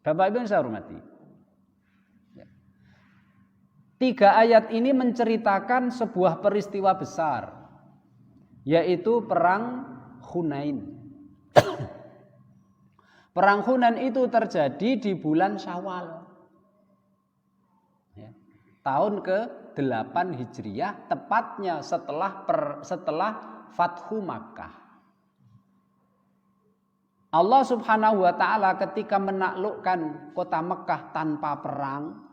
Bapak Ibu yang saya hormati. 3 ayat ini menceritakan sebuah peristiwa besar, yaitu perang Hunain. Perang Hunain itu terjadi di bulan Syawal, tahun ke-8 Hijriah, tepatnya setelah Fathu Makkah. Allah Subhanahu wa taala ketika menaklukkan kota Mekah tanpa perang,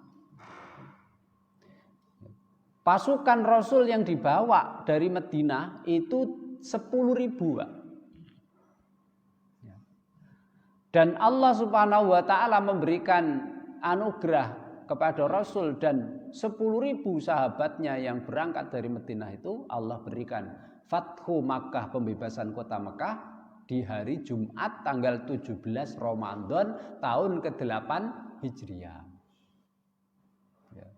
pasukan Rasul yang dibawa dari Madinah itu 10.000, Pak. Dan Allah Subhanahu wa taala memberikan anugerah kepada Rasul dan 10.000 sahabatnya yang berangkat dari Madinah itu, Allah berikan Fathu Makkah, pembebasan kota Mekah, di hari Jumat tanggal 17 Ramadan tahun ke-8 Hijriah. Ya.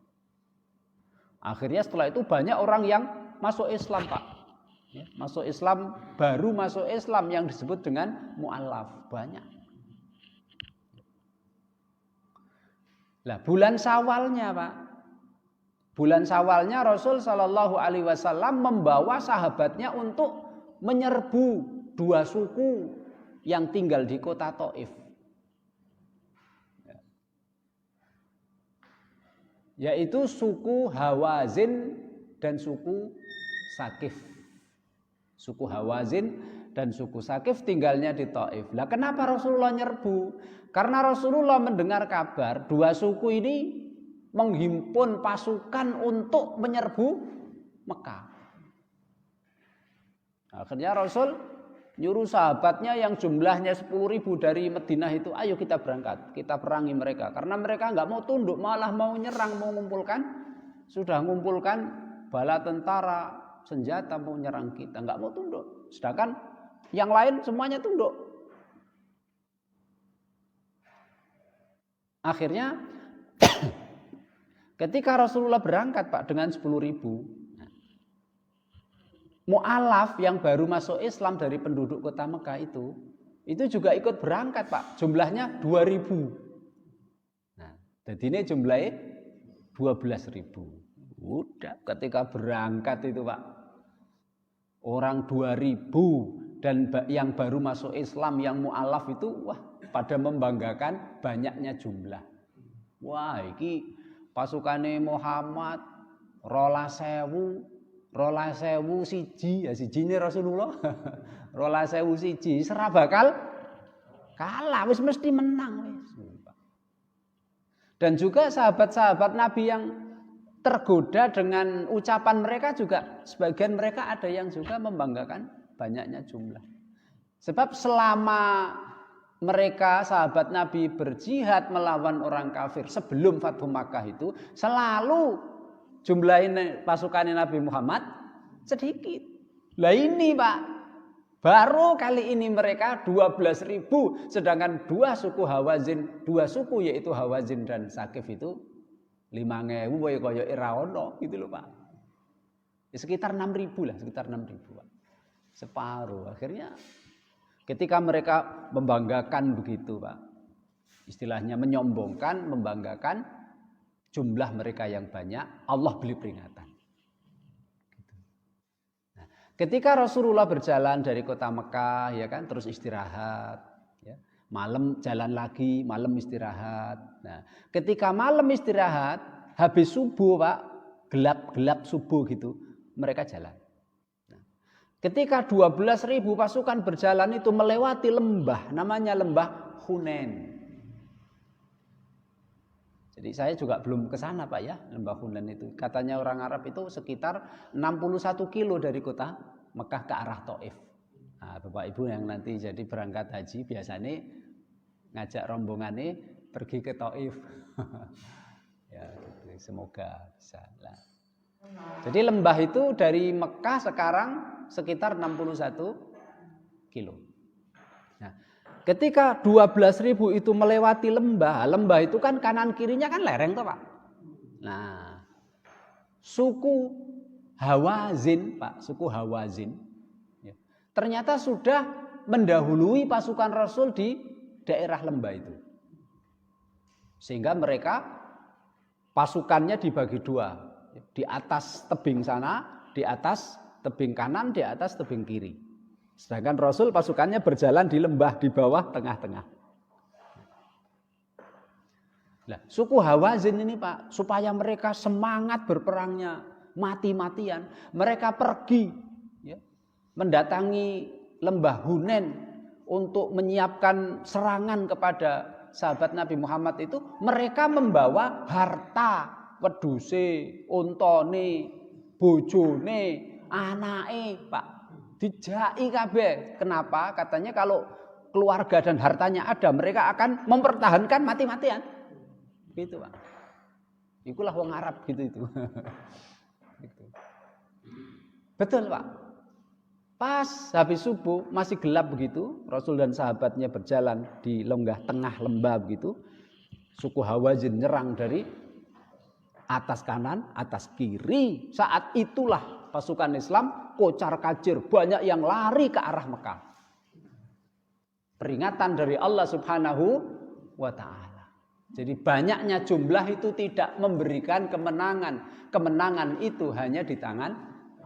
Akhirnya setelah itu banyak orang yang masuk Islam, Pak. Ya, masuk Islam, baru masuk Islam yang disebut dengan mu'alaf, banyak. Lah bulan Syawalnya, Pak. Bulan Syawalnya Rasul Shallallahu Alaihi Wasallam membawa sahabatnya untuk menyerbu 2 suku yang tinggal di kota Taif, yaitu suku Hawazin dan suku Sakif. Suku Hawazin dan suku Sakif tinggalnya di Taif. Lah kenapa Rasulullah nyerbu? Karena Rasulullah mendengar kabar 2 suku ini menghimpun pasukan untuk menyerbu Mekah. Akhirnya Rasul nyuruh sahabatnya yang jumlahnya 10.000 dari Madinah itu, ayo kita berangkat, kita perangi mereka. Karena mereka nggak mau tunduk, malah mau nyerang, mau sudah ngumpulkan bala tentara, senjata, mau nyerang kita, nggak mau tunduk. Sedangkan yang lain semuanya tunduk. Akhirnya ketika Rasulullah berangkat, Pak, dengan 10.000, mu'alaf yang baru masuk Islam dari penduduk kota Mekah itu juga ikut berangkat, Pak. Jumlahnya 2.000. Nah, jadi ini jumlahnya 12.000. Udah ketika berangkat itu, Pak, orang 2.000 dan yang baru masuk Islam yang mu'alaf itu, wah, pada membanggakan banyaknya jumlah. Wah, iki pasukane Muhammad 12.000 siji, ya siji ini Rasulullah 12.000 siji, serah bakal kalah, wis mesti menang wis. Dan juga sahabat-sahabat Nabi yang tergoda dengan ucapan mereka juga, sebagian mereka ada yang juga membanggakan banyaknya jumlah. Sebab selama mereka sahabat Nabi berjihad melawan orang kafir sebelum Fathu Makkah itu, selalu jumlah pasukan Nabi Muhammad sedikit. Lah ini, Pak, baru kali ini mereka 12.000, sedangkan 2 suku Hawazin, 2 suku yaitu Hawazin dan Sakif itu 5.000 kaya ora ono gitu loh, Pak. Ya, sekitar 6.000 lah, sekitar 6.000, Pak. Separuh. Akhirnya ketika mereka membanggakan begitu, Pak, istilahnya menyombongkan, membanggakan jumlah mereka yang banyak, Allah beri peringatan. Nah, ketika Rasulullah berjalan dari kota Mekah, ya kan, terus istirahat, ya, malam jalan lagi, malam istirahat. Nah, ketika malam istirahat, habis subuh, Pak, gelap subuh gitu, mereka jalan. Nah, ketika 12.000 pasukan berjalan itu melewati lembah, namanya lembah Hunain. Jadi saya juga belum ke sana, Pak, ya, lembah Hunain itu. Katanya orang Arab itu sekitar 61 kilo dari kota Mekah ke arah Taif. Nah, Bapak Ibu yang nanti jadi berangkat haji biasanya ngajak rombongannya pergi ke Taif. Ya, gitu. Semoga bisa. Nah, jadi lembah itu dari Mekah sekarang sekitar 61 kilo. Nah, ketika 12.000 itu melewati lembah itu kan kanan kirinya kan lereng toh, Pak. Nah, suku Hawazin, Pak, suku Hawazin, ya, ternyata sudah mendahului pasukan Rasul di daerah lembah itu. Sehingga mereka pasukannya dibagi dua. Di atas tebing sana, di atas tebing kanan, di atas tebing kiri. Sedangkan Rasul pasukannya berjalan di lembah di bawah tengah-tengah. Nah, suku Hawazin ini Pak, supaya mereka semangat berperangnya, mati-matian, mereka pergi ya, mendatangi lembah Hunain untuk menyiapkan serangan kepada sahabat Nabi Muhammad itu. Mereka membawa harta, weduse, untone, bojone, anake, Pak. Dijai kabeh. Kenapa? Katanya kalau keluarga dan hartanya ada, mereka akan mempertahankan mati-matian. Gitu, Pak. Itulah wong Arab gitu itu. Gitu. Betul, Pak. Pas habis subuh masih gelap begitu, Rasul dan sahabatnya berjalan di lenggah tengah lembah begitu. Suku Hawazin nyerang dari atas kanan, atas kiri. Saat itulah pasukan Islam kocar-kacir, banyak yang lari ke arah Mekah. Peringatan dari Allah Subhanahu wa taala. Jadi banyaknya jumlah itu tidak memberikan kemenangan. Kemenangan itu hanya di tangan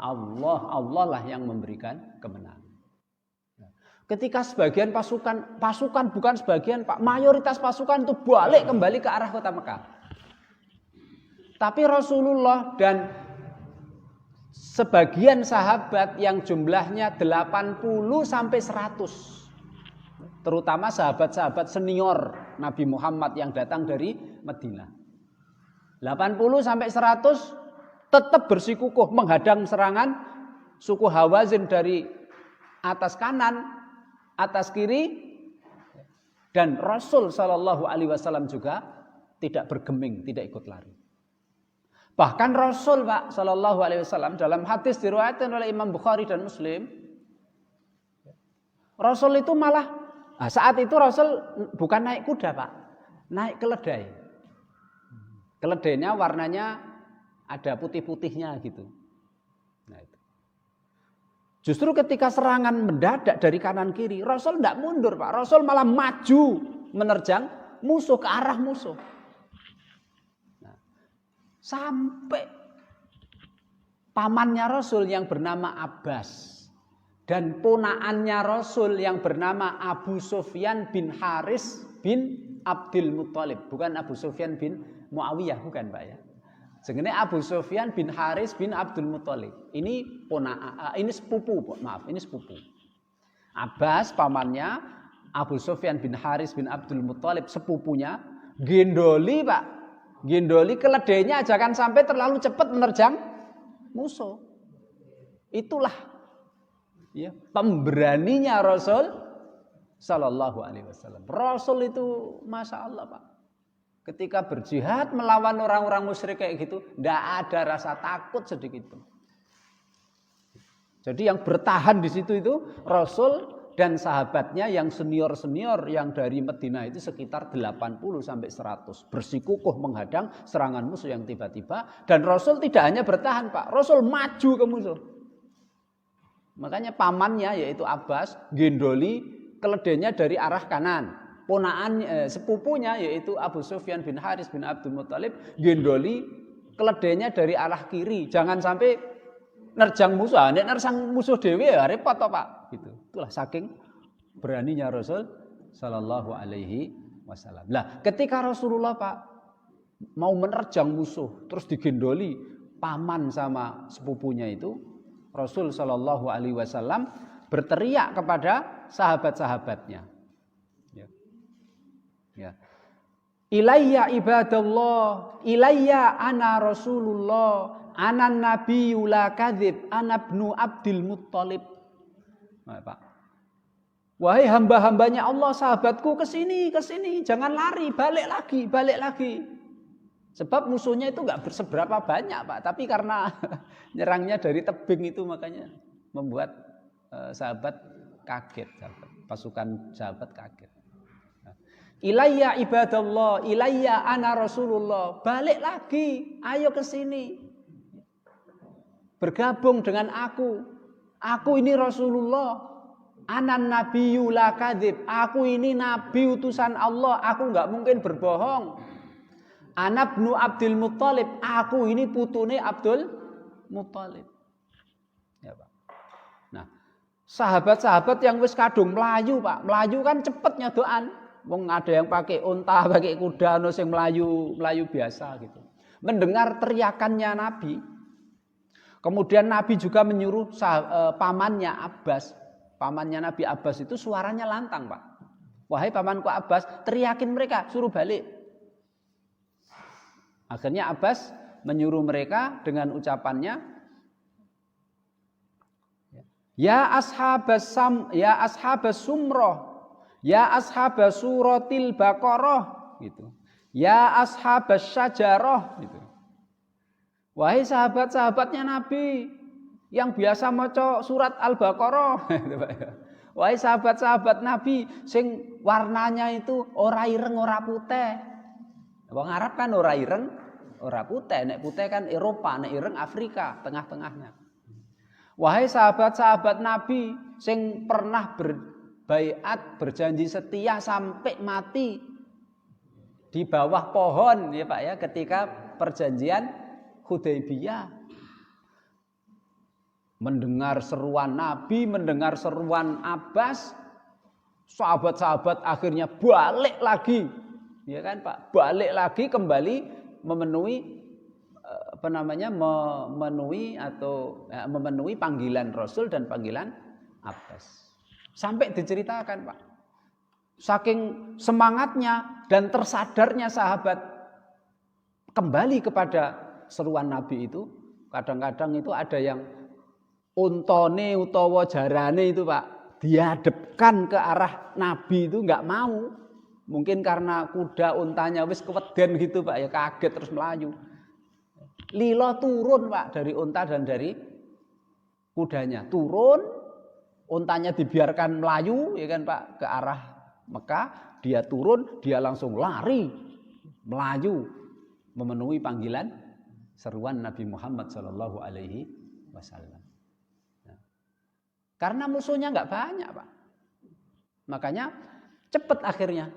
Allah. Allah lah yang memberikan kemenangan. Ketika sebagian pasukan bukan sebagian Pak, mayoritas pasukan itu balik kembali ke arah kota Mekah. Tapi Rasulullah dan sebagian sahabat yang jumlahnya 80 sampai 100. Terutama sahabat-sahabat senior Nabi Muhammad yang datang dari Madinah. 80 sampai 100 tetap bersikukuh menghadang serangan suku Hawazin dari atas kanan, atas kiri, dan Rasul Shallallahu Alaihi Wasallam juga tidak bergeming, tidak ikut lari. Bahkan Rasul Pak Shallallahu Alaihi Wasallam dalam hadis diriwayatkan oleh Imam Bukhari dan Muslim, Rasul itu malah saat itu Rasul bukan naik kuda Pak, naik keledai. Keledainya warnanya ada putih-putihnya gitu. Nah, itu. Justru ketika serangan mendadak dari kanan kiri, Rasul tidak mundur Pak, Rasul malah maju menerjang musuh ke arah musuh. Sampai pamannya Rasul yang bernama Abbas dan ponaannya Rasul yang bernama Abu Sufyan bin Haris bin Abdul Muttalib. Bukan Abu Sufyan bin Muawiyah, bukan Pak ya. Sebenarnya Abu Sufyan bin Haris bin Abdul Muttalib. Ini ini sepupu, maaf, ini sepupu. Abbas pamannya, Abu Sufyan bin Haris bin Abdul Muttalib sepupunya, gendoli Pak. Gendoli keledainya jangan sampai terlalu cepat menerjang musuh. Itulah ya, pemberaninya Rasul Sallallahu Alaihi Wasallam. Rasul itu Masya Allah Pak. Ketika berjihad melawan orang-orang musyrik kayak gitu, tidak ada rasa takut sedikit pun. Jadi yang bertahan di situ itu Rasul dan sahabatnya yang senior-senior yang dari Madinah itu sekitar 80 sampai 100 bersikukuh menghadang serangan musuh yang tiba-tiba, dan Rasul tidak hanya bertahan Pak, Rasul maju ke musuh. Makanya pamannya yaitu Abbas gendoli keledainya dari arah kanan. Sepupunya yaitu Abu Sufyan bin Haris bin Abdul Muttalib gendoli keledainya dari arah kiri. Jangan sampai nerjang musuh. Nek nerjang musuh dhewe ya repot toh Pak. Gitu. Itulah saking beraninya Rasul Sallallahu Alaihi Wasallam. Nah, ketika Rasulullah Pak mau menerjang musuh, terus digendoli paman sama sepupunya itu, Rasul Sallallahu Alaihi Wasallam berteriak kepada sahabat-sahabatnya. Ya. Ilayya ibadallah, ilayya ana Rasulullah, ana nabiyyu la kadzib, ana ibnu Abdul Muttalib. Nah, Pak. Wahai hamba-hambanya Allah, sahabatku ke sini, jangan lari, balik lagi. Sebab musuhnya itu enggak seberapa banyak, Pak, tapi karena nyerangnya dari tebing itu makanya membuat sahabat kaget, pasukan sahabat kaget. Ilayya ibadallah, ilayya ana Rasulullah, balik lagi, ayo ke sini. Bergabung dengan aku. Aku ini Rasulullah. Anan nabiyyu la kadzib. Aku ini nabi utusan Allah, aku enggak mungkin berbohong. Ana ibnu Abdul Muthalib, aku ini putune Abdul Muthalib. Ya, Pak. Nah, sahabat-sahabat yang wis kadung melayu, Pak. Melayu kan cepet nyodokan. Wong ada yang pakai unta, pakai kuda, ono sing melayu biasa gitu. Mendengar teriakannya Nabi. Kemudian Nabi juga menyuruh pamannya Abbas. Pamannya Nabi Abbas itu suaranya lantang, Pak. Wahai pamanku Abbas, teriakin mereka, suruh balik. Akhirnya Abbas menyuruh mereka dengan ucapannya, ya ashabas sumroh, ya ashabas suratil baqarah, gitu. Ya ashabas syajarah, gitu. Wahai sahabat-sahabatnya Nabi yang biasa maca surat Al-Baqarah, gitu, Pak. Wahai sahabat-sahabat Nabi sing warnanya itu ora ireng ora putih. Wong Arab kan ora ireng, ora putih. Nek putih kan Eropa, nek ireng Afrika, tengah-tengahnya. Wahai sahabat-sahabat Nabi sing pernah berbaiat, berjanji setia sampai mati di bawah pohon, ya Pak ya, ketika perjanjian Hudaybiyah. Mendengar seruan Nabi, mendengar seruan Abbas, sahabat-sahabat akhirnya balik lagi. Ya kan Pak, balik lagi kembali memenuhi memenuhi panggilan Rasul dan panggilan Abbas. Sampai diceritakan, Pak. Saking semangatnya dan tersadarnya sahabat kembali kepada seruan Nabi itu, kadang-kadang itu ada yang untone utawa jarane itu, Pak, dihadapkan ke arah Nabi itu enggak mau. Mungkin karena kuda untanya wis keweden gitu, Pak, ya kaget terus melayu. Lilo turun, Pak, dari unta dan dari kudanya. Turun, untanya dibiarkan melayu, ya kan Pak, ke arah Mekah. Dia turun, dia langsung lari, melaju, memenuhi panggilan seruan Nabi Muhammad SAW. Nah, karena musuhnya nggak banyak, Pak. Makanya cepat akhirnya.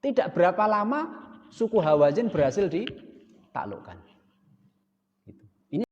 Tidak berapa lama suku Hawazin berhasil ditaklukkan.